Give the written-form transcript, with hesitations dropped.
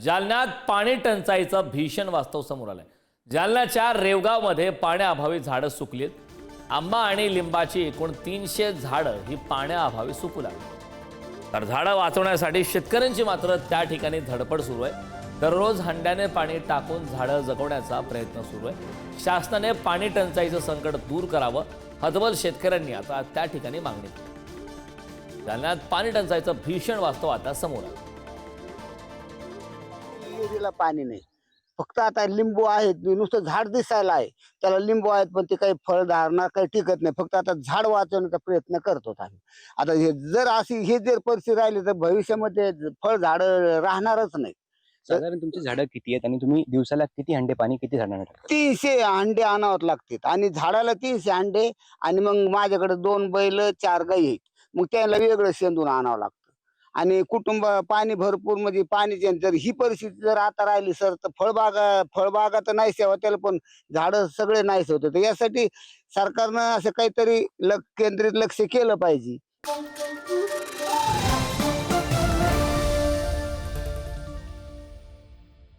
जालन्यात पाणी टंचाईचं भीषण वास्तव समोर आलंय। जालन्याच्या रेवगावमध्ये पाण्याअभावी झाडं सुकलीत। आंबा आणि लिंबाची एकूण 300 झाडं ही पाण्याअभावी सुकू लागली। तर झाडं वाचवण्यासाठी शेतकऱ्यांची मात्र त्या ठिकाणी धडपड सुरू आहे। दररोज हंड्याने पाणी टाकून झाडं जगवण्याचा प्रयत्न सुरू आहे। शासनाने पाणी टंचाईचं संकट दूर करावं, हतबल शेतकऱ्यांनी आता त्या ठिकाणी मागणी केली। जालन्यात पाणी टंचाईचं भीषण वास्तव आता समोर आलं। विहिरीला पाणी नाही, फक्त आता लिंबू आहेत, नुसतं झाड दिसायला आहे, त्याला लिंबू आहेत पण ते काही फळ धारणार काही टिकत नाही। फक्त आता झाड वाचवण्याचा प्रयत्न करतो आम्ही। आता हे जर जर परिस्थिती राहिली तर भविष्यामध्ये फळ झाड राहणारच नाही। साधारण तुमची झाडं किती आहेत आणि तुम्ही दिवसाला किती हंडे पाणी किती झाडांना टाकता? 300 अंडे आणावं लागतात आणि झाडाला 300 अंडे आणि मग माझ्याकडे 2 बैल 4 गाई आहेत, मग त्याला वेगळं शेंदून आणावं लागतं। आणि कुटुंब पाणी भरपूर म्हणजे पाण्याची जर ही परिस्थिती जर आता राहिली सर तर फळबागा तर नाहीच यावं त्याला, पण झाडं सगळे नाहीच होते। तर यासाठी सरकारनं असं काहीतरी केंद्रित लक्ष केलं पाहिजे।